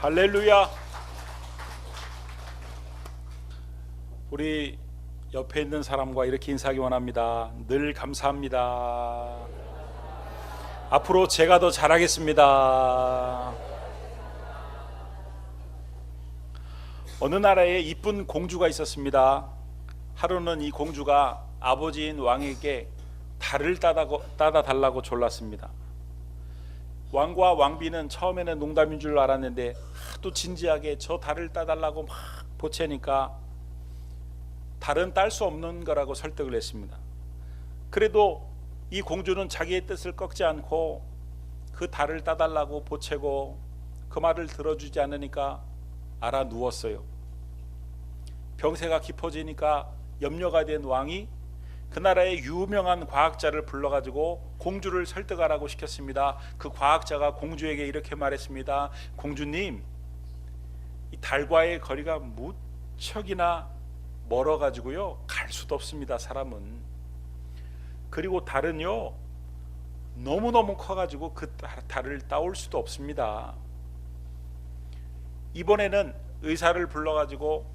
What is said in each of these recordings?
할렐루야. 우리 옆에 있는 사람과 이렇게 인사하기 원합니다. 늘 감사합니다. 앞으로 제가 더 잘하겠습니다. 어느 나라에 이쁜 공주가 있었습니다. 하루는 이 공주가 아버지인 왕에게 달을 따다 달라고 졸랐습니다. 왕과 왕비는 처음에는 농담인 줄 알았는데 하도 진지하게 저 달을 따달라고 막 보채니까 달은 딸 수 없는 거라고 설득을 했습니다. 그래도 이 공주는 자기의 뜻을 꺾지 않고 그 달을 따달라고 보채고 그 말을 들어주지 않으니까 알아 누웠어요. 병세가 깊어지니까 염려가 된 왕이 그 나라의 유명한 과학자를 불러가지고 공주를 설득하라고 시켰습니다. 그 과학자가 공주에게 이렇게 말했습니다. 공주님, 이 달과의 거리가 무척이나 멀어가지고요 갈 수도 없습니다. 사람은. 그리고 달은요 너무너무 커가지고 그 달을 따올 수도 없습니다. 이번에는 의사를 불러가지고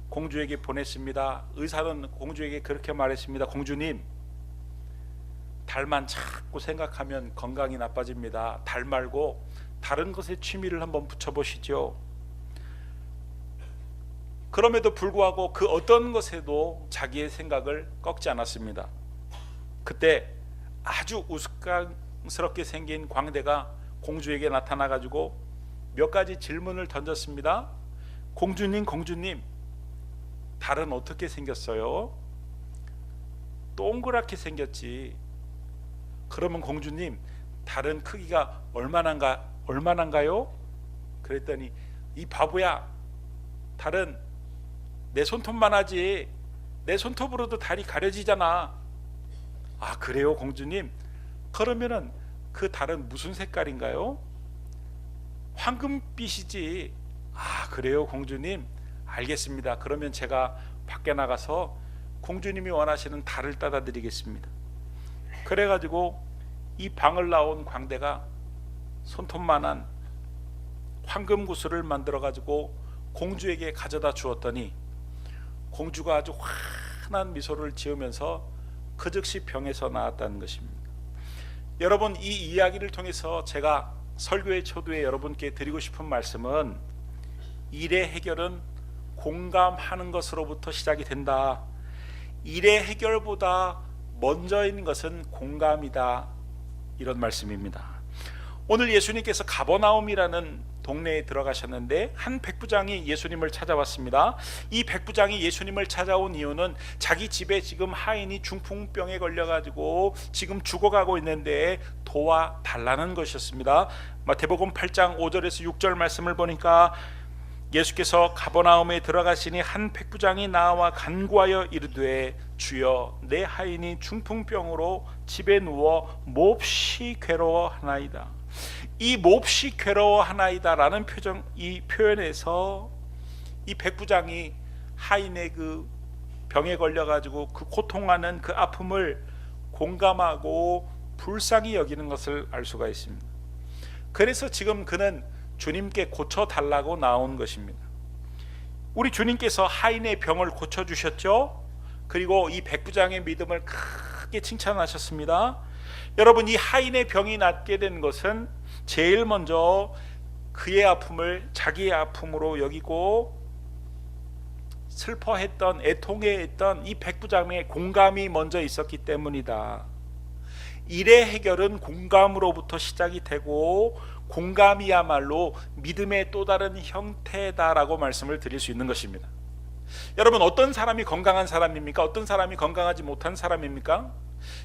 공주에게 보냈습니다. 의사는 공주에게 그렇게 말했습니다. 공주님, 달만 자꾸 생각하면 건강이 나빠집니다. 달 말고 다른 것에 취미를 한번 붙여보시죠. 그럼에도 불구하고 그 어떤 것에도 자기의 생각을 꺾지 않았습니다. 그때 아주 우스꽝스럽게 생긴 광대가 공주에게 나타나가지고 몇 가지 질문을 던졌습니다. 공주님, 달은 어떻게 생겼어요? 동그랗게 생겼지. 그러면 공주님, 달은 크기가 얼마나인가요? 그랬더니 이 바보야, 달은 내 손톱만 하지 내 손톱으로도 달이 가려지잖아. 아, 그래요 공주님? 그러면은 그 달은 무슨 색깔인가요? 황금빛이지. 아, 그래요 공주님? 알겠습니다. 그러면 제가 밖에 나가서 공주님이 원하시는 달을 따다 드리겠습니다. 그래가지고 이 방을 나온 광대가 손톱만한 황금구슬을 만들어 가지고 공주에게 가져다 주었더니 공주가 아주 환한 미소를 지으면서 그 즉시 병에서 나았다는 것입니다. 여러분, 이 이야기를 통해서 제가 설교의 초두에 여러분께 드리고 싶은 말씀은 일의 해결은 공감하는 것으로부터 시작이 된다. 일의 해결보다 먼저인 것은 공감이다. 이런 말씀입니다. 오늘 예수님께서 가버나움이라는 동네에 들어가셨는데 한 백부장이 예수님을 찾아왔습니다. 이 백부장이 예수님을 찾아온 이유는 자기 집에 지금 하인이 중풍병에 걸려가지고 지금 죽어가고 있는데 도와달라는 것이었습니다. 마태복음 8장 5절에서 6절 말씀을 보니까 예수께서 가버나움에 들어가시니 한 백부장이 나와 간구하여 이르되 주여, 내 하인이 중풍병으로 집에 누워 몹시 괴로워하나이다. 이 몹시 괴로워하나이다 라는 이 표현에서 이 백부장이 하인의 그 병에 걸려가지고 그 고통하는 그 아픔을 공감하고 불쌍히 여기는 것을 알 수가 있습니다. 그래서 지금 그는 주님께 고쳐달라고 나온 것입니다. 우리 주님께서 하인의 병을 고쳐주셨죠. 그리고 이 백부장의 믿음을 크게 칭찬하셨습니다. 여러분, 이 하인의 병이 낫게 된 것은 제일 먼저 그의 아픔을 자기의 아픔으로 여기고 슬퍼했던, 애통해했던 이 백부장의 공감이 먼저 있었기 때문이다. 일의 해결은 공감으로부터 시작이 되고 공감이야말로 믿음의 또 다른 형태다라고 말씀을 드릴 수 있는 것입니다. 여러분, 어떤 사람이 건강한 사람입니까? 어떤 사람이 건강하지 못한 사람입니까?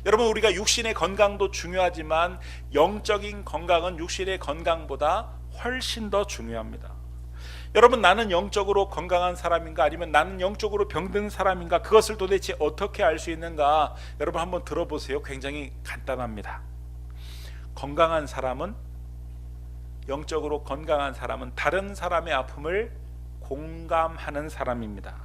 여러분, 우리가 육신의 건강도 중요하지만 영적인 건강은 육신의 건강보다 훨씬 더 중요합니다. 여러분, 나는 영적으로 건강한 사람인가 아니면 나는 영적으로 병든 사람인가, 그것을 도대체 어떻게 알 수 있는가? 여러분 한번 들어보세요. 굉장히 간단합니다. 건강한 사람은, 영적으로 건강한 사람은 다른 사람의 아픔을 공감하는 사람입니다.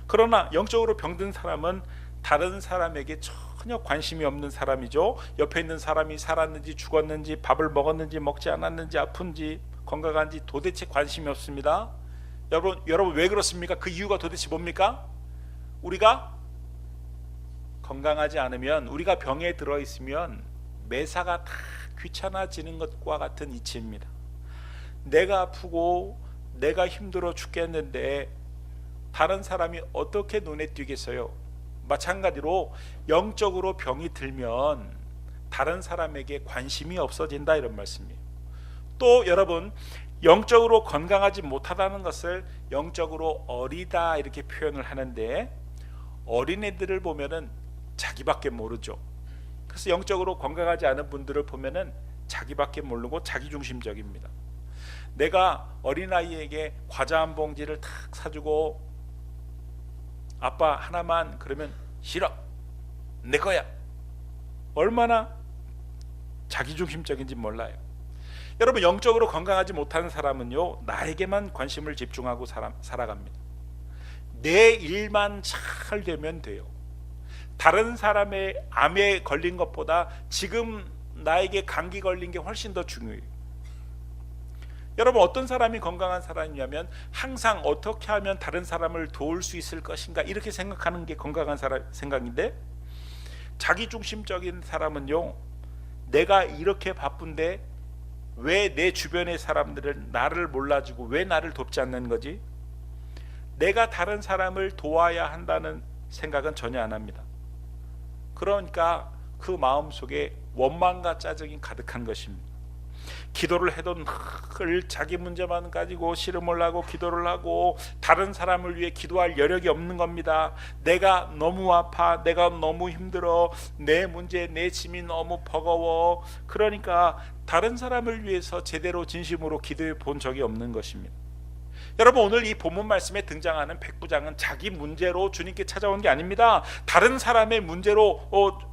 그러나 영적으로 병든 사람은 다른 사람에게 전혀 관심이 없는 사람이죠. 옆에 있는 사람이 살았는지 죽었는지 밥을 먹었는지 먹지 않았는지 아픈지 건강한지 도대체 관심이 없습니다. 여러분 왜 그렇습니까? 그 이유가 도대체 뭡니까? 우리가 건강하지 않으면, 우리가 병에 들어있으면 매사가 다 귀찮아지는 것과 같은 이치입니다. 내가 아프고 내가 힘들어 죽겠는데 다른 사람이 어떻게 눈에 띄겠어요? 마찬가지로 영적으로 병이 들면 다른 사람에게 관심이 없어진다, 이런 말씀이에요. 또 여러분, 영적으로 건강하지 못하다는 것을 영적으로 어리다 이렇게 표현을 하는데, 어린애들을 보면은 자기밖에 모르죠. 그래서 영적으로 건강하지 않은 분들을 보면은 자기밖에 모르고 자기중심적입니다. 내가 어린아이에게 과자 한 봉지를 탁 사주고 아빠 하나만, 그러면 싫어, 내 거야. 얼마나 자기중심적인지 몰라요. 여러분, 영적으로 건강하지 못하는 사람은요, 나에게만 관심을 집중하고 살아갑니다. 내 일만 잘 되면 돼요. 다른 사람의 암에 걸린 것보다 지금 나에게 감기 걸린 게 훨씬 더 중요해요. 여러분, 어떤 사람이 건강한 사람이냐면 항상 어떻게 하면 다른 사람을 도울 수 있을 것인가, 이렇게 생각하는 게 건강한 사람 생각인데, 자기중심적인 사람은요, 내가 이렇게 바쁜데 왜 내 주변의 사람들은 나를 몰라주고 왜 나를 돕지 않는 거지? 내가 다른 사람을 도와야 한다는 생각은 전혀 안 합니다. 그러니까 그 마음속에 원망과 짜증이 가득한 것입니다. 기도를 해도 늘 자기 문제만 가지고 씨름을 하고 기도를 하고 다른 사람을 위해 기도할 여력이 없는 겁니다. 내가 너무 아파, 내가 너무 힘들어, 내 문제, 내 짐이 너무 버거워. 그러니까 다른 사람을 위해서 제대로 진심으로 기도해 본 적이 없는 것입니다. 여러분, 오늘 이 본문 말씀에 등장하는 백부장은 자기 문제로 주님께 찾아온 게 아닙니다. 다른 사람의 문제로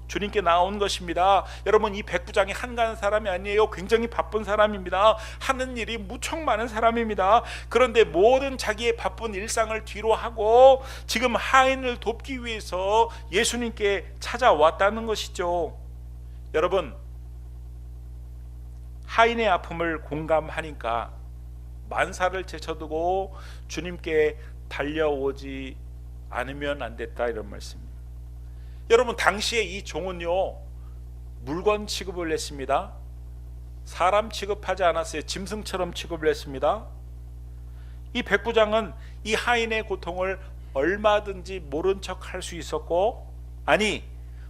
주님께 나온 것입니다. 여러분, 이 백부장이 한가한 사람이 아니에요. 굉장히 바쁜 사람입니다. 하는 일이 무척 많은 사람입니다. 그런데 모든 자기의 바쁜 일상을 뒤로 하고 지금 하인을 돕기 위해서 예수님께 찾아왔다는 것이죠. 여러분, 하인의 아픔을 공감하니까 만사를 제쳐두고 주님께 달려오지 않으면 안 됐다, 이런 말씀입니다. 여러분, 당시에 이 종은요, 물건 취급을 했습니다. 사람 취급하지 않았어요. 짐승처럼 취급을 했습니다. 이 백부장은 이 하인의 고통을 얼마든지 모른 척 할 수 있었고, 아니,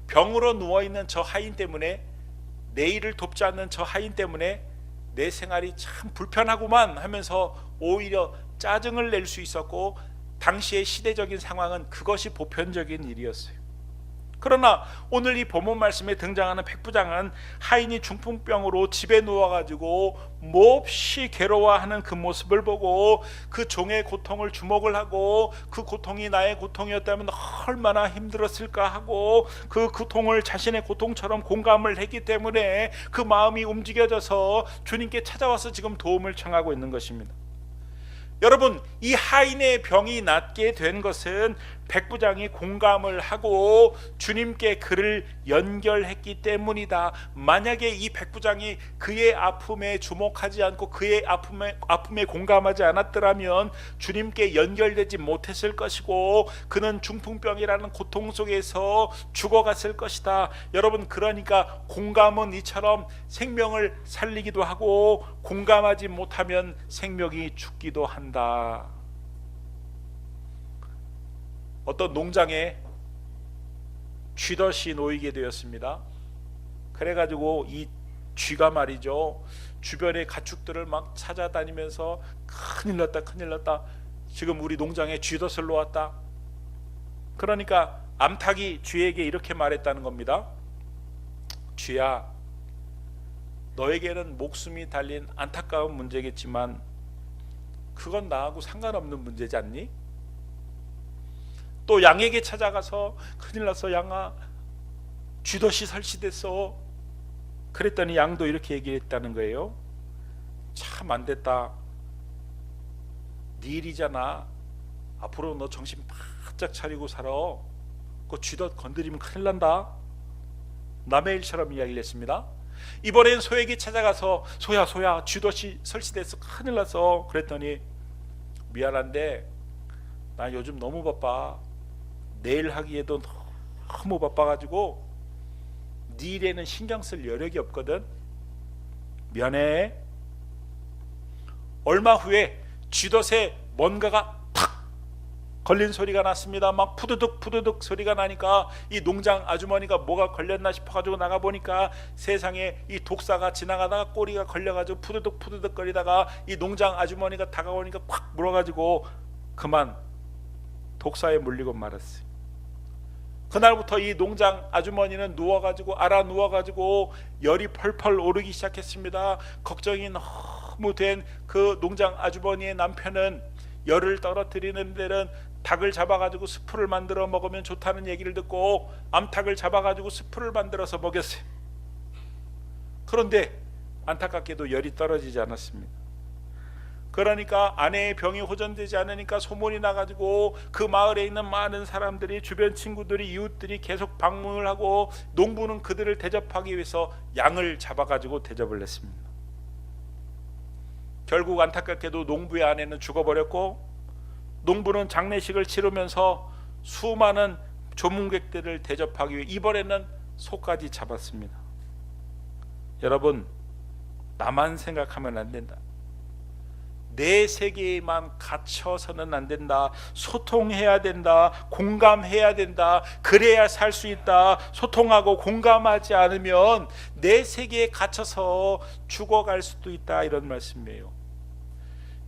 병으로 누워있는 저 하인 때문에, 내 일을 돕지 않는 저 하인 때문에 내 생활이 참 불편하구만 하면서 오히려 짜증을 낼 수 있었고, 당시의 시대적인 상황은 그것이 보편적인 일이었어요. 그러나 오늘 이 본문 말씀에 등장하는 백부장은 하인이 중풍병으로 집에 누워가지고 몹시 괴로워하는 그 모습을 보고 그 종의 고통을 주목을 하고, 그 고통이 나의 고통이었다면 얼마나 힘들었을까 하고 그 고통을 자신의 고통처럼 공감을 했기 때문에 그 마음이 움직여져서 주님께 찾아와서 지금 도움을 청하고 있는 것입니다. 여러분, 이 하인의 병이 낫게 된 것은 백부장이 공감을 하고 주님께 그를 연결했기 때문이다. 만약에 이 백부장이 그의 아픔에 주목하지 않고 그의 아픔에 공감하지 않았더라면 주님께 연결되지 못했을 것이고 그는 중풍병이라는 고통 속에서 죽어갔을 것이다. 여러분, 그러니까 공감은 이처럼 생명을 살리기도 하고 공감하지 못하면 생명이 죽기도 한다. 어떤 농장에 쥐덫이 놓이게 되었습니다. 그래가지고 이 쥐가 말이죠, 주변의 가축들을 막 찾아다니면서 큰일 났다, 큰일 났다, 지금 우리 농장에 쥐덫을 놓았다. 그러니까 암탉이 쥐에게 이렇게 말했다는 겁니다. 쥐야, 너에게는 목숨이 달린 안타까운 문제겠지만 그건 나하고 상관없는 문제지 않니? 또 양에게 찾아가서 큰일 났어, 양아, 쥐덫이 설치됐어. 그랬더니 양도 이렇게 얘기했다는 거예요. 참 안됐다, 네 일이잖아, 앞으로 너 정신 바짝 차리고 살아. 그 쥐덫 건드리면 큰일 난다. 남의 일처럼 이야기를 했습니다. 이번엔 소에게 찾아가서 소야 쥐덫이 설치돼서 큰일 났어. 그랬더니 미안한데 나 요즘 너무 바빠. 내일 하기에도 너무 바빠가지고 네 일에는 신경 쓸 여력이 없거든. 미안해. 얼마 후에 쥐덫에 뭔가가 탁 걸린 소리가 났습니다. 막 푸드득 소리가 나니까 이 농장 아주머니가 뭐가 걸렸나 싶어가지고 나가보니까 세상에 이 독사가 지나가다가 꼬리가 걸려가지고 푸드득 거리다가 이 농장 아주머니가 다가오니까 콱 물어가지고 그만 독사에 물리고 말았어요. 그날부터 이 농장 아주머니는 누워가지고 열이 펄펄 오르기 시작했습니다. 걱정이 너무 된 그 농장 아주머니의 남편은 열을 떨어뜨리는 데는 닭을 잡아가지고 스프를 만들어 먹으면 좋다는 얘기를 듣고 암탉을 잡아가지고 스프를 만들어서 먹였어요. 그런데 안타깝게도 열이 떨어지지 않았습니다. 그러니까 아내의 병이 호전되지 않으니까 소문이 나가지고 그 마을에 있는 많은 사람들이, 주변 친구들이, 이웃들이 계속 방문을 하고 농부는 그들을 대접하기 위해서 양을 잡아가지고 대접을 했습니다. 결국 안타깝게도 농부의 아내는 죽어버렸고 농부는 장례식을 치르면서 수많은 조문객들을 대접하기 위해 이번에는 소까지 잡았습니다. 여러분, 나만 생각하면 안 된다. 내 세계에만 갇혀서는 안 된다. 소통해야 된다. 공감해야 된다. 그래야 살 수 있다. 소통하고 공감하지 않으면 내 세계에 갇혀서 죽어갈 수도 있다. 이런 말씀이에요.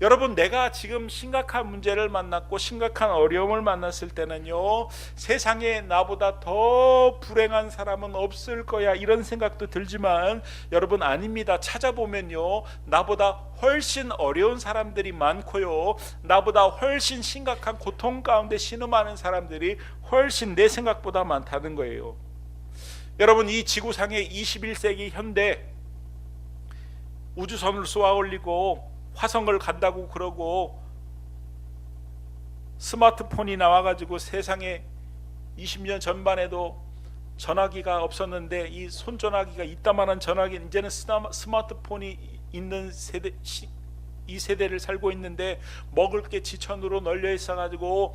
여러분, 내가 지금 심각한 문제를 만났고 심각한 어려움을 만났을 때는요, 세상에 나보다 더 불행한 사람은 없을 거야 이런 생각도 들지만 여러분, 아닙니다. 찾아보면요, 나보다 훨씬 어려운 사람들이 많고요, 나보다 훨씬 심각한 고통 가운데 신음하는 사람들이 훨씬 내 생각보다 많다는 거예요. 여러분, 이 지구상의 21세기 현대 우주선을 쏘아 올리고 화성을 간다고 그러고 스마트폰이 나와가지고 세상에 20년 전반에도 전화기가 없었는데 이 손전화기가 이따만한 전화기, 이제는 스마트폰이 있는 세대, 이 세대를 살고 있는데 먹을 게 지천으로 널려 있어가지고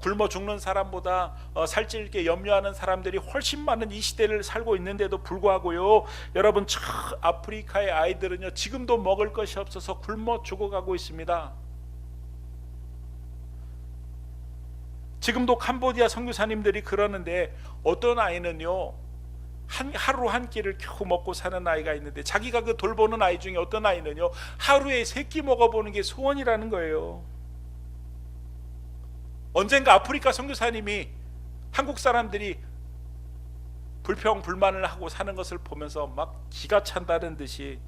굶어 죽는 사람보다 살찔 게 염려하는 사람들이 훨씬 많은 이 시대를 살고 있는데도 불구하고요, 여러분, 저 아프리카의 아이들은요 지금도 먹을 것이 없어서 굶어 죽어가고 있습니다. 지금도 캄보디아 선교사님들이 그러는데 어떤 아이는요 하루 한 끼를 겨우 먹고 사는 아이가 있는데 자기가 그 돌보는 아이 중에 어떤 아이는요 하루에 3끼 먹어보는 게 소원이라는 거예요. 언젠가 아프리카 선교사님이 한국 사람들이 불평불만을 하고 사는 것을 보면서 막 기가 찬다는 듯이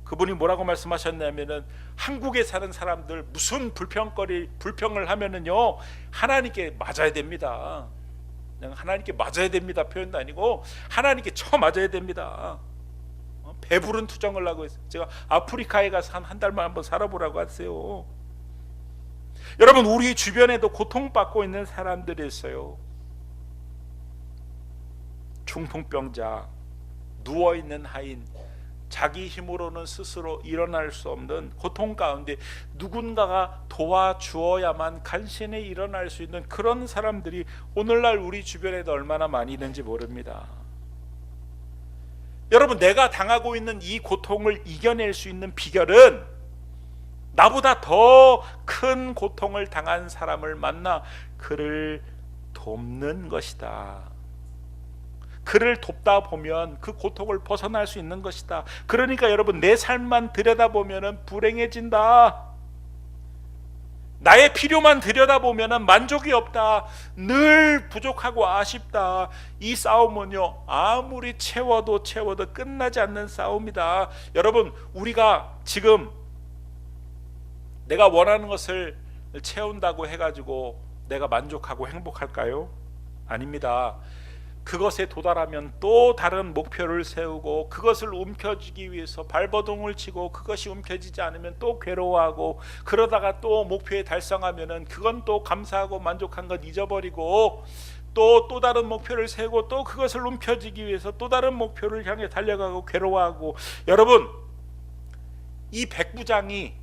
그분이 뭐라고 말씀하셨냐면은, 한국에 사는 사람들 무슨 불평을 하면은요 하나님께 맞아야 됩니다. 그냥 하나님께 맞아야 됩니다 표현도 아니고 하나님께 쳐 맞아야 됩니다. 배부른 투정을 하고 있어요. 제가 아프리카에 가서 한 달만 한번 살아보라고 하세요. 여러분, 우리 주변에도 고통받고 있는 사람들이 있어요. 중풍병자, 누워있는 하인, 자기 힘으로는 스스로 일어날 수 없는 고통 가운데 누군가가 도와주어야만 간신히 일어날 수 있는 그런 사람들이 오늘날 우리 주변에도 얼마나 많이 있는지 모릅니다. 여러분, 내가 당하고 있는 이 고통을 이겨낼 수 있는 비결은 나보다 더 큰 고통을 당한 사람을 만나 그를 돕는 것이다. 그를 돕다 보면 그 고통을 벗어날 수 있는 것이다. 그러니까 여러분, 내 삶만 들여다보면 불행해진다. 나의 필요만 들여다보면 만족이 없다. 늘 부족하고 아쉽다. 이 싸움은요 아무리 채워도 끝나지 않는 싸움이다. 여러분, 우리가 지금 내가 원하는 것을 채운다고 해가지고 내가 만족하고 행복할까요? 아닙니다. 그것에 도달하면 또 다른 목표를 세우고 그것을 움켜쥐기 위해서 발버둥을 치고 그것이 움켜지지 않으면 또 괴로워하고, 그러다가 또 목표에 달성하면은 그건 또 감사하고 만족한 건 잊어버리고 또 다른 목표를 세우고 또 그것을 움켜쥐기 위해서 또 다른 목표를 향해 달려가고 괴로워하고. 여러분, 이 백부장이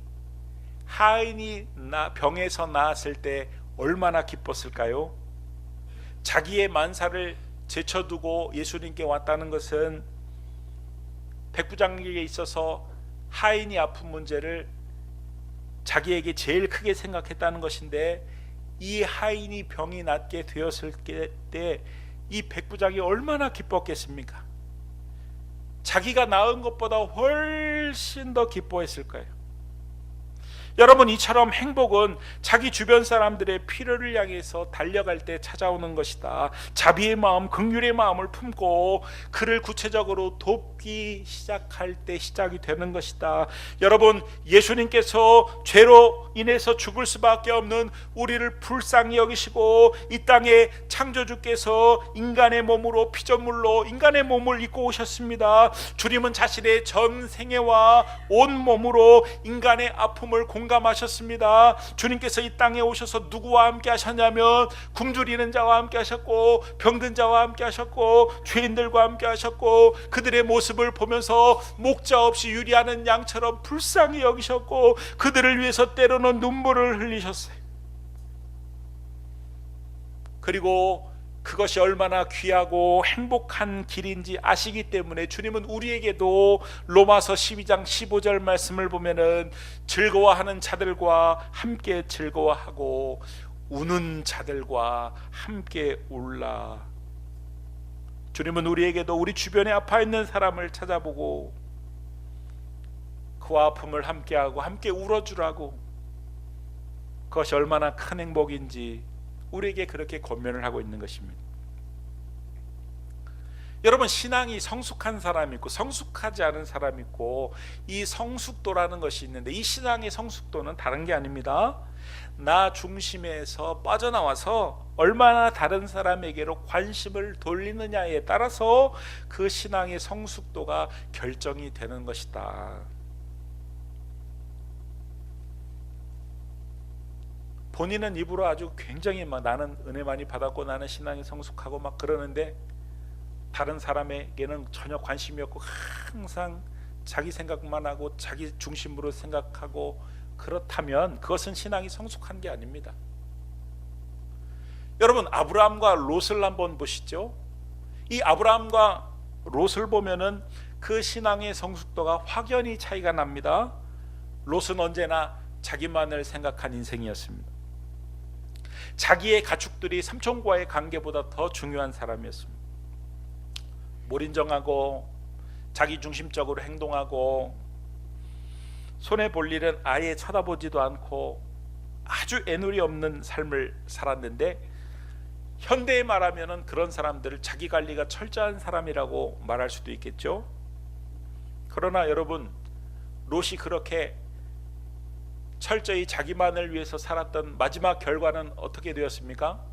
하인이 병에서 나았을 때 얼마나 기뻤을까요? 자기의 만사를 제쳐두고 예수님께 왔다는 것은 백부장에게 있어서 하인이 아픈 문제를 자기에게 제일 크게 생각했다는 것인데, 이 하인이 병이 낫게 되었을 때 이 백부장이 얼마나 기뻤겠습니까? 자기가 나은 것보다 훨씬 더 기뻐했을 거예요. 여러분, 이처럼 행복은 자기 주변 사람들의 필요를 향해서 달려갈 때 찾아오는 것이다. 자비의 마음, 긍휼의 마음을 품고 그를 구체적으로 돕기 시작할 때 시작이 되는 것이다. 여러분, 예수님께서 죄로 인해서 죽을 수밖에 없는 우리를 불쌍히 여기시고 이 땅에 창조주께서 인간의 몸으로, 피조물로 인간의 몸을 입고 오셨습니다. 주님은 자신의 전 생애와 온 몸으로 인간의 아픔을 공감하셨습니다. 주님께서 이 땅에 오셔서 누구와 함께 하셨냐면 굶주리는 자와 함께 하셨고 병든 자와 함께 하셨고 죄인들과 함께 하셨고, 그들의 모습을 보면서 목자 없이 유리하는 양처럼 불쌍히 여기셨고 그들을 위해서 때로는 눈물을 흘리셨어요. 그리고 그것이 얼마나 귀하고 행복한 길인지 아시기 때문에 주님은 우리에게도 로마서 12장 15절 말씀을 보면은 즐거워하는 자들과 함께 즐거워하고 우는 자들과 함께 울라. 주님은 우리에게도 우리 주변에 아파 있는 사람을 찾아보고 그와 아픔을 함께하고 함께 울어주라고, 그것이 얼마나 큰 행복인지 우리에게 그렇게 권면을 하고 있는 것입니다. 여러분, 신앙이 성숙한 사람이 있고 성숙하지 않은 사람이 있고, 이 성숙도라는 것이 있는데 이 신앙의 성숙도는 다른 게 아닙니다. 나 중심에서 빠져나와서 얼마나 다른 사람에게로 관심을 돌리느냐에 따라서 그 신앙의 성숙도가 결정이 되는 것이다. 본인은 입으로 아주 굉장히 막 나는 은혜 많이 받았고 나는 신앙이 성숙하고 막 그러는데 다른 사람에게는 전혀 관심이 없고 항상 자기 생각만 하고 자기 중심으로 생각하고, 그렇다면 그것은 신앙이 성숙한 게 아닙니다. 여러분, 아브라함과 롯을 한번 보시죠. 이 아브라함과 롯을 보면은 그 신앙의 성숙도가 확연히 차이가 납니다. 롯은 언제나 자기만을 생각한 인생이었습니다. 자기의 가축들이 삼촌과의 관계보다 더 중요한 사람이었습니다. 몰인정하고 자기 중심적으로 행동하고 손해 볼 일은 아예 쳐다보지도 않고 아주 애누리 없는 삶을 살았는데, 현대에 말하면 그런 사람들을 자기 관리가 철저한 사람이라고 말할 수도 있겠죠. 그러나 여러분, 롯이 그렇게 철저히 자기만을 위해서 살았던 마지막 결과는 어떻게 되었습니까?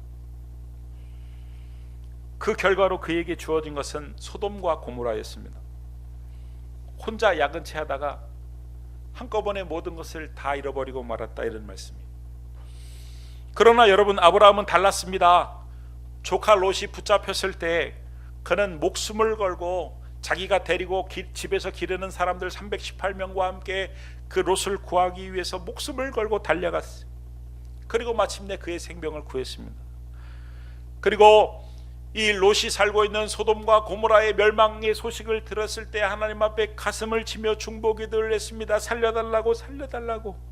그 결과로 그에게 주어진 것은 소돔과 고모라였습니다. 혼자 야근치 하다가 한꺼번에 모든 것을 다 잃어버리고 말았다, 이런 말씀이에요. 그러나 여러분, 아브라함은 달랐습니다. 조카 롯이 붙잡혔을 때 그는 목숨을 걸고 자기가 데리고 집에서 기르는 사람들 318명과 함께 그 롯을 구하기 위해서 목숨을 걸고 달려갔어요. 그리고 마침내 그의 생명을 구했습니다. 그리고 이 롯이 살고 있는 소돔과 고모라의 멸망의 소식을 들었을 때 하나님 앞에 가슴을 치며 중보기도를 했습니다. 살려달라고, 살려달라고.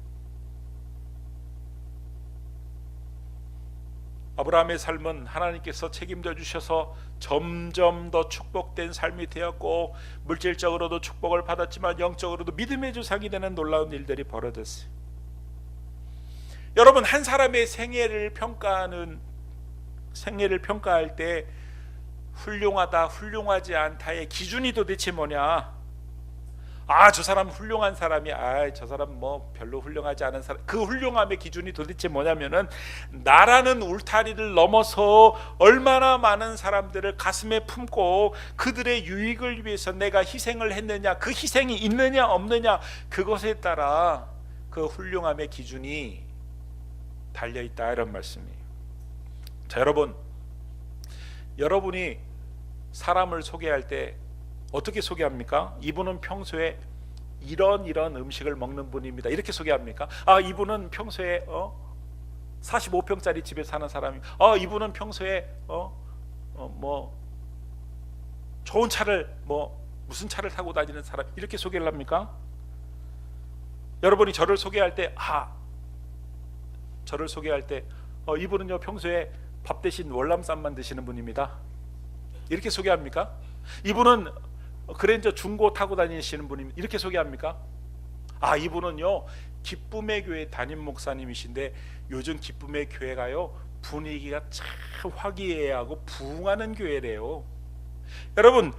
아브라함의 삶은 하나님께서 책임져 주셔서 점점 더 축복된 삶이 되었고, 물질적으로도 축복을 받았지만 영적으로도 믿음의 조상이 되는 놀라운 일들이 벌어졌어요. 여러분, 한 사람의 생애를 평가할 때 훌륭하다, 훌륭하지 않다의 기준이 도대체 뭐냐? 저 사람 훌륭한 사람이야, 저 사람 뭐 별로 훌륭하지 않은 사람. 그 훌륭함의 기준이 도대체 뭐냐면은 나라는 울타리를 넘어서 얼마나 많은 사람들을 가슴에 품고 그들의 유익을 위해서 내가 희생을 했느냐, 그 희생이 있느냐 없느냐, 그것에 따라 그 훌륭함의 기준이 달려있다, 이런 말씀이에요. 자, 여러분, 여러분이 사람을 소개할 때 어떻게 소개합니까? 이분은 평소에 이런 음식을 먹는 분입니다. 이렇게 소개합니까? 이분은 평소에 45평짜리 집에 사는 사람이. 이분은 평소에 뭐 좋은 차를 무슨 차를 타고 다니는 사람, 이렇게 소개를 합니까? 여러분이 저를 소개할 때 이분은요 평소에 밥 대신 월남쌈만 드시는 분입니다. 이렇게 소개합니까? 이분은 그랜저 중고 타고 다니시는 분입니다. 이렇게 소개합니까? 이분은요 기쁨의 교회 담임 목사님이신데 요즘 기쁨의 교회가요 분위기가 참 화기애애하고 부흥하는 교회래요. 여러분,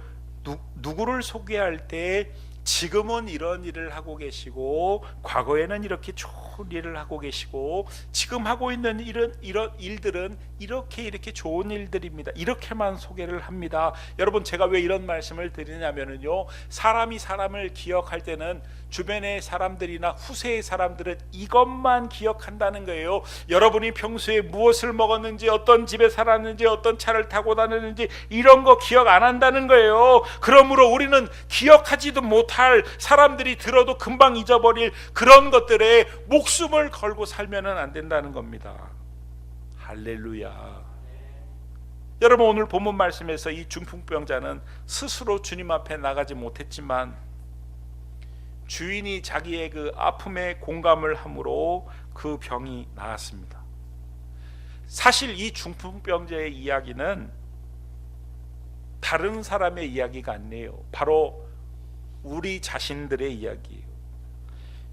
누구를 소개할 때 지금은 이런 일을 하고 계시고 과거에는 이렇게 좋은 일을 하고 계시고 지금 하고 있는 이런 일들은 이렇게 좋은 일들입니다. 이렇게만 소개를 합니다. 여러분, 제가 왜 이런 말씀을 드리냐면요, 사람이 사람을 기억할 때는 주변의 사람들이나 후세의 사람들은 이것만 기억한다는 거예요. 여러분이 평소에 무엇을 먹었는지, 어떤 집에 살았는지, 어떤 차를 타고 다녔는지 이런 거 기억 안 한다는 거예요. 그러므로 우리는 기억하지도 못할, 사람들이 들어도 금방 잊어버릴 그런 것들에 목숨을 걸고 살면 안 된다는 겁니다. 할렐루야. 여러분, 오늘 본문 말씀에서 이 중풍병자는 스스로 주님 앞에 나가지 못했지만 주인이 자기의 그 아픔에 공감을 함으로 그 병이 나았습니다. 사실 이 중풍병자의 이야기는 다른 사람의 이야기가 아니에요. 바로 우리 자신들의 이야기예요.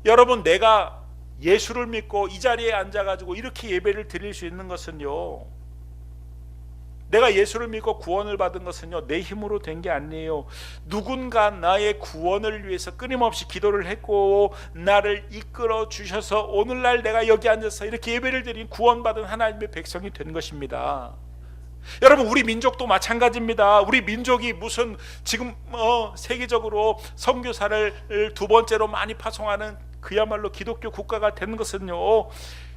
여러분, 내가 예수를 믿고 이 자리에 앉아가지고 이렇게 예배를 드릴 수 있는 것은요, 내가 예수를 믿고 구원을 받은 것은요 내 힘으로 된 게 아니에요. 누군가 나의 구원을 위해서 끊임없이 기도를 했고 나를 이끌어 주셔서 오늘날 내가 여기 앉아서 이렇게 예배를 드린 구원받은 하나님의 백성이 된 것입니다. 여러분, 우리 민족도 마찬가지입니다. 우리 민족이 무슨 지금 세계적으로 선교사를 두 번째로 많이 파송하는 그야말로 기독교 국가가 된 것은요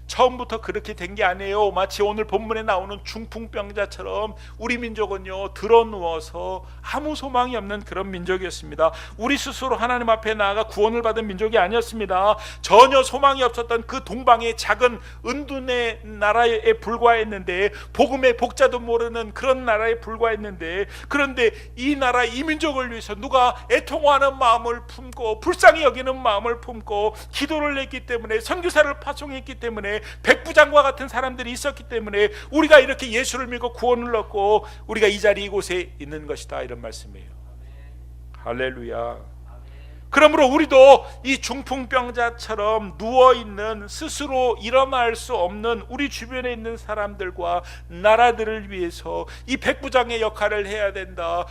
처음부터 그렇게 된 게 아니에요. 마치 오늘 본문에 나오는 중풍병자처럼 우리 민족은요 드러누워서 아무 소망이 없는 그런 민족이었습니다. 우리 스스로 하나님 앞에 나아가 구원을 받은 민족이 아니었습니다. 전혀 소망이 없었던 그 동방의 작은 은둔의 나라에 불과했는데, 복음의 복자도 모르는 그런 나라에 불과했는데, 그런데 이 나라, 이 민족을 위해서 누가 애통하는 마음을 품고 불쌍히 여기는 마음을 품고 기도를 했기 때문에, 선교사를 파송했기 때문에, 백부장과 같은 사람들이 있었기 때문에 우리가 이렇게 예수를 믿고 구원을 얻고 우리가 이 자리 이곳에 있는 것이다, 이런 말씀이에요. 할렐루야. 그러므로 우리도 이 중풍병자처럼 누워있는, 스스로 일어날 수 없는 우리 주변에 있는 사람들과 나라들을 위해서 이 백부장의 역할을 해야 된다.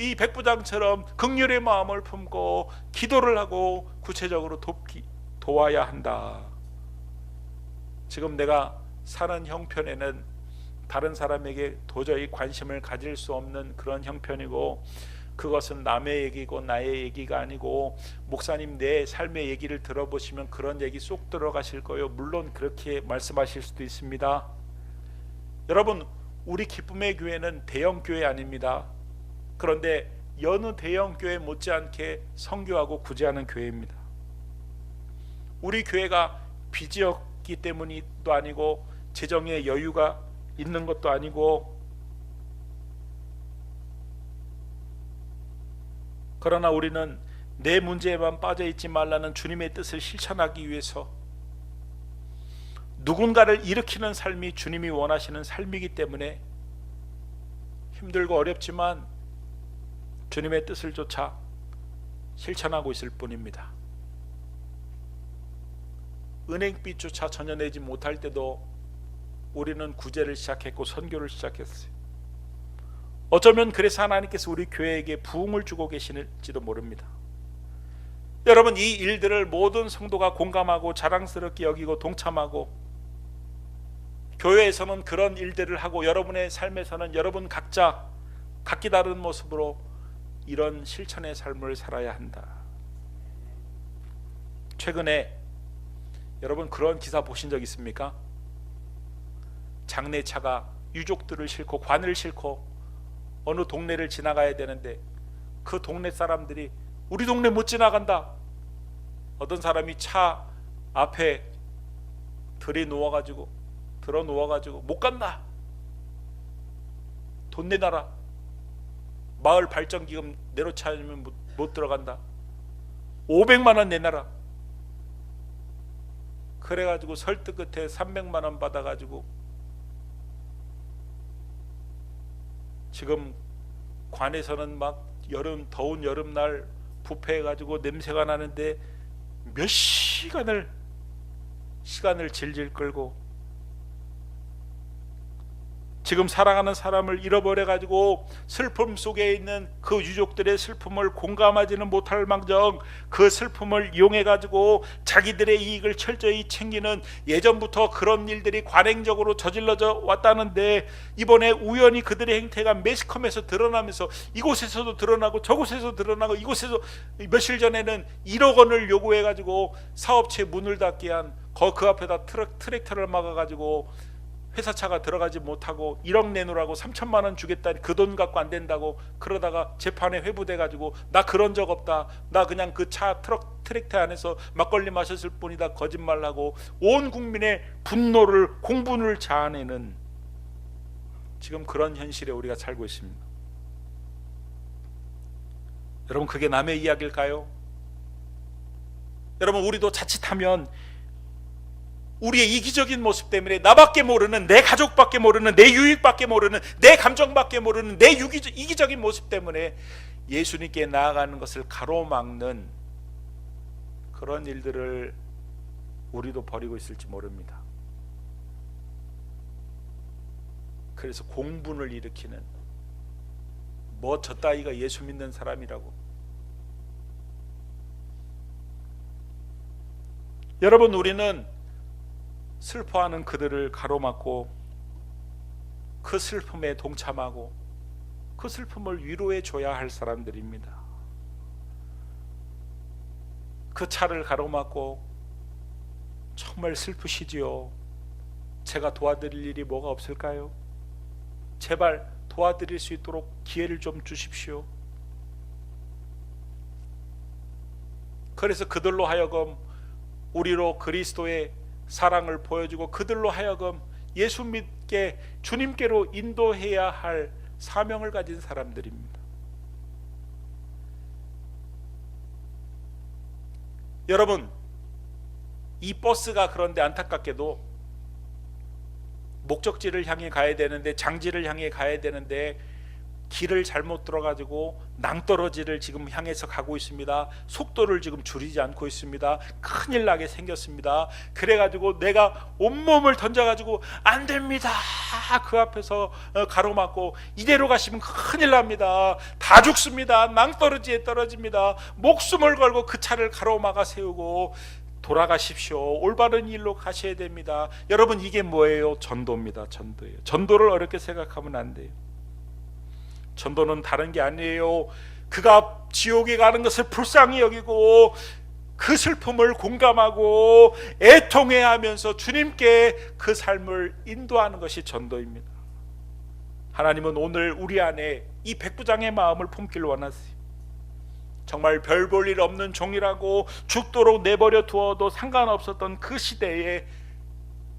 이 백부장처럼 긍휼의 마음을 품고 기도를 하고 구체적으로 도와야 한다. 지금 내가 사는 형편에는 다른 사람에게 도저히 관심을 가질 수 없는 그런 형편이고, 그것은 남의 얘기고 나의 얘기가 아니고, 목사님 내 삶의 얘기를 들어보시면 그런 얘기 쏙 들어가실 거예요. 물론 그렇게 말씀하실 수도 있습니다. 여러분, 우리 기쁨의 교회는 대형 교회 아닙니다. 그런데 여느 대형 교회 못지않게 선교하고 구제하는 교회입니다. 우리 교회가 빚이었기 때문이도 아니고 재정의 여유가 있는 것도 아니고, 그러나 우리는 내 문제에만 빠져있지 말라는 주님의 뜻을 실천하기 위해서 누군가를 일으키는 삶이 주님이 원하시는 삶이기 때문에 힘들고 어렵지만 주님의 뜻을 쫓아 실천하고 있을 뿐입니다. 은행빚조차 전혀 내지 못할 때도 우리는 구제를 시작했고 선교를 시작했어요. 어쩌면 그래서 하나님께서 우리 교회에게 부흥을 주고 계시는지도 모릅니다. 여러분, 이 일들을 모든 성도가 공감하고 자랑스럽게 여기고 동참하고, 교회에서는 그런 일들을 하고 여러분의 삶에서는 여러분 각자 각기 다른 모습으로 이런 실천의 삶을 살아야 한다. 최근에 여러분 그런 기사 보신 적 있습니까? 장내차가 유족들을 싣고 관을 싣고 어느 동네를 지나가야 되는데 그 동네 사람들이 우리 동네 못 지나간다. 어떤 사람이 차 앞에 들어 누워가지고 못 간다. 돈 내놔라. 마을 발전기금 내놓지 않으면 못 들어간다. 500만 원 내놔라. 그래가지고 설득 끝에 300만 원 받아가지고 지금 관에서는 막 더운 여름날 부패해가지고 냄새가 나는데 몇 시간을 질질 끌고 지금 사랑하는 사람을 잃어버려가지고 슬픔 속에 있는 그 유족들의 슬픔을 공감하지는 못할 망정 그 슬픔을 이용해가지고 자기들의 이익을 철저히 챙기는 예전부터 그런 일들이 관행적으로 저질러져 왔다는데 이번에 우연히 그들의 행태가 매스컴에서 드러나면서 이곳에서도 드러나고 저곳에서 드러나고 이곳에서 며칠 전에는 1억 원을 요구해가지고 사업체 문을 닫게 한 그 앞에다 트랙터를 막아가지고 회사차가 들어가지 못하고 1억 내놓으라고 3천만 원 주겠다니 그 돈 갖고 안 된다고 그러다가 재판에 회부돼가지고 나 그런 적 없다. 나 그냥 그 차 트랙터 안에서 막걸리 마셨을 뿐이다. 거짓말하고 온 국민의 분노를 공분을 자아내는 지금 그런 현실에 우리가 살고 있습니다. 여러분 그게 남의 이야기일까요? 여러분 우리도 자칫하면 우리의 이기적인 모습 때문에 나밖에 모르는 내 가족밖에 모르는 내 유익밖에 모르는 내 감정밖에 모르는 내 이기적인 모습 때문에 예수님께 나아가는 것을 가로막는 그런 일들을 우리도 벌이고 있을지 모릅니다. 그래서 공분을 일으키는 뭐 저 따위가 예수 믿는 사람이라고. 여러분 우리는 슬퍼하는 그들을 가로막고 그 슬픔에 동참하고 그 슬픔을 위로해 줘야 할 사람들입니다. 그 차를 가로막고 정말 슬프시지요. 제가 도와드릴 일이 뭐가 없을까요? 제발 도와드릴 수 있도록 기회를 좀 주십시오. 그래서 그들로 하여금 우리로 그리스도의 사랑을 보여주고 그들로 하여금 예수 믿게 주님께로 인도해야 할 사명을 가진 사람들입니다. 여러분 이 버스가 그런데 안타깝게도 목적지를 향해 가야 되는데 장지를 향해 가야 되는데 길을 잘못 들어가지고 낭떠러지를 지금 향해서 가고 있습니다. 속도를 지금 줄이지 않고 있습니다. 큰일 나게 생겼습니다. 그래가지고 내가 온몸을 던져가지고 안 됩니다. 그 앞에서 가로막고 이대로 가시면 큰일 납니다. 다 죽습니다. 낭떠러지에 떨어집니다. 목숨을 걸고 그 차를 가로막아 세우고 돌아가십시오. 올바른 일로 가셔야 됩니다. 여러분 이게 뭐예요? 전도입니다. 전도예요. 전도를 어렵게 생각하면 안 돼요. 전도는 다른 게 아니에요. 그가 지옥에 가는 것을 불쌍히 여기고 그 슬픔을 공감하고 애통해하면서 주님께 그 삶을 인도하는 것이 전도입니다. 하나님은 오늘 우리 안에 이 백부장의 마음을 품길 원하세요. 정말 별 볼 일 없는 종이라고 죽도록 내버려 두어도 상관없었던 그 시대에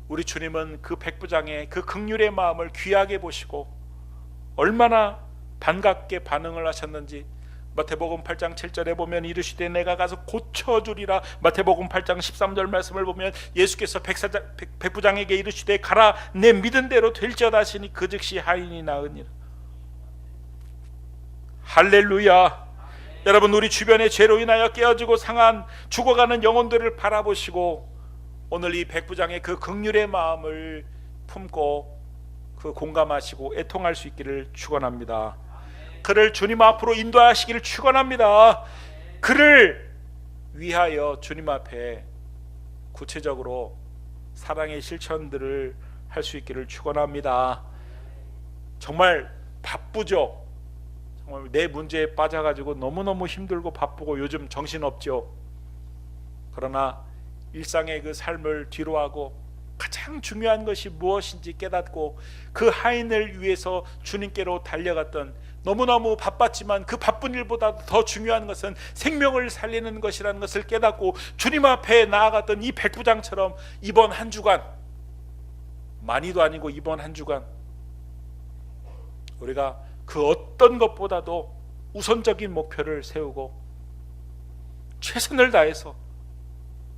우리 주님은 그 백부장의 그 긍휼의 마음을 귀하게 보시고 얼마나 반갑게 반응을 하셨는지 마태복음 8장 7절에 보면 이르시되 내가 가서 고쳐주리라. 마태복음 8장 13절 말씀을 보면 예수께서 백부장에게 이르시되 가라 내 믿은 대로 될지어다 하시니 그 즉시 하인이 나으니라. 할렐루야. 여러분 우리 주변의 죄로 인하여 깨어지고 상한 죽어가는 영혼들을 바라보시고 오늘 이 백부장의 그 긍휼의 마음을 품고 그 공감하시고 애통할 수 있기를 축원합니다. 그를 주님 앞으로 인도하시기를 축원합니다. 그를 위하여 주님 앞에 구체적으로 사랑의 실천들을 할 수 있기를 축원합니다. 정말 바쁘죠. 정말 내 문제에 빠져가지고 너무너무 힘들고 바쁘고 요즘 정신없죠. 그러나 일상의 그 삶을 뒤로하고 가장 중요한 것이 무엇인지 깨닫고 그 하인을 위해서 주님께로 달려갔던, 너무너무 바빴지만 그 바쁜 일보다도 더 중요한 것은 생명을 살리는 것이라는 것을 깨닫고 주님 앞에 나아갔던 이 백부장처럼 이번 한 주간, 많이도 아니고 이번 한 주간 우리가 그 어떤 것보다도 우선적인 목표를 세우고 최선을 다해서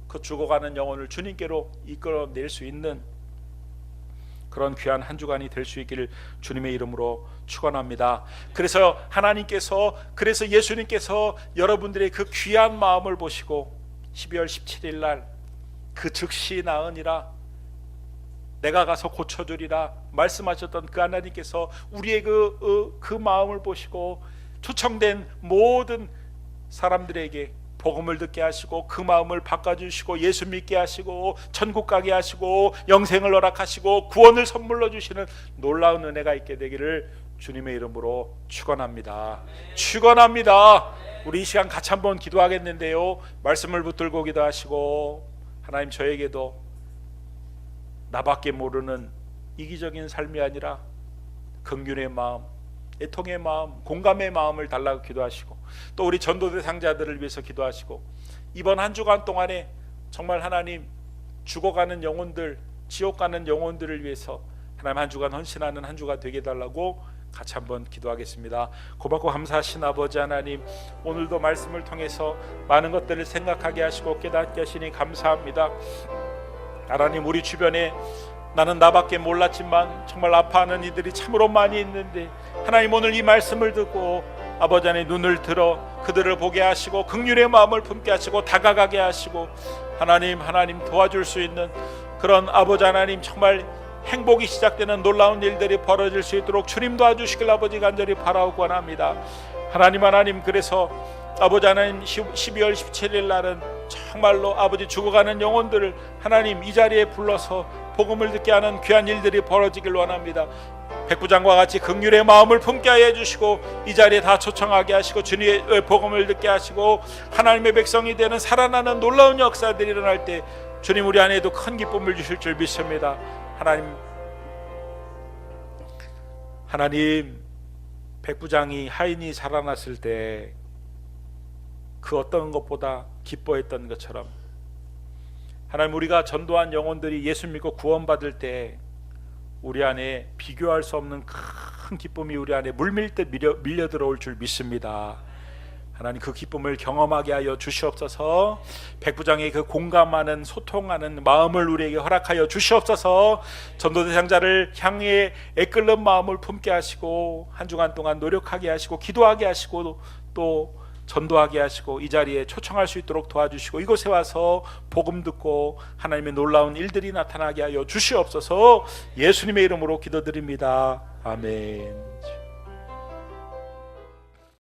그 죽어가는 영혼을 주님께로 이끌어낼 수 있는 그런 귀한 한 주간이 될 수 있기를 주님의 이름으로 축원합니다. 그래서 그래서 예수님께서 여러분들의 그 귀한 마음을 보시고 12월 17일 날 그 즉시 나으니라 내가 가서 고쳐주리라 말씀하셨던 그 하나님께서 우리의 그 마음을 보시고 초청된 모든 사람들에게 복음을 듣게 하시고 그 마음을 바꿔주시고 예수 믿게 하시고 천국 가게 하시고 영생을 허락하시고 구원을 선물로 주시는 놀라운 은혜가 있게 되기를 주님의 이름으로 축원합니다. 축원합니다. 우리 이 시간 같이 한번 기도하겠는데요, 말씀을 붙들고 기도하시고, 하나님 저에게도 나밖에 모르는 이기적인 삶이 아니라 긍휼의 마음, 애통의 마음, 공감의 마음을 달라고 기도하시고, 또 우리 전도 대상자들을 위해서 기도하시고, 이번 한 주간 동안에 정말 하나님 죽어가는 영혼들, 지옥 가는 영혼들을 위해서 하나님 한 주간 헌신하는 한 주가 되게 해달라고 같이 한번 기도하겠습니다. 고맙고 감사하신 아버지 하나님, 오늘도 말씀을 통해서 많은 것들을 생각하게 하시고 깨닫게 하시니 감사합니다. 하나님, 우리 주변에 나는 나밖에 몰랐지만 정말 아파하는 이들이 참으로 많이 있는데, 하나님 오늘 이 말씀을 듣고 아버지 안에 눈을 들어 그들을 보게 하시고 긍휼의 마음을 품게 하시고 다가가게 하시고 하나님 도와줄 수 있는 그런 아버지 하나님, 정말 행복이 시작되는 놀라운 일들이 벌어질 수 있도록 주님 도와주시길 아버지 간절히 바라고 원합니다. 하나님, 그래서 아버지 하나님 12월 17일 날은 정말로 아버지 죽어가는 영혼들을 하나님 이 자리에 불러서 복음을 듣게 하는 귀한 일들이 벌어지길 원합니다. 백부장과 같이 긍휼의 마음을 품게 하여 주시고 이 자리에 다 초청하게 하시고 주님의 복음을 듣게 하시고 하나님의 백성이 되는 살아나는 놀라운 역사들이 일어날 때 주님 우리 안에도 큰 기쁨을 주실 줄 믿습니다. 하나님 백부장이 하인이 살아났을 때 그 어떤 것보다 기뻐했던 것처럼 하나님, 우리가 전도한 영혼들이 예수 믿고 구원받을 때 우리 안에 비교할 수 없는 큰 기쁨이 우리 안에 물밀듯 밀려 들어올 줄 믿습니다. 하나님, 그 기쁨을 경험하게 하여 주시옵소서. 백부장의 그 공감하는 소통하는 마음을 우리에게 허락하여 주시옵소서. 전도 대상자를 향해 애끓는 마음을 품게 하시고 한 주간 동안 노력하게 하시고 기도하게 하시고 또 전도하게 하시고 이 자리에 초청할 수 있도록 도와주시고 이곳에 와서 복음 듣고 하나님의 놀라운 일들이 나타나게 하여 주시옵소서. 예수님의 이름으로 기도드립니다. 아멘.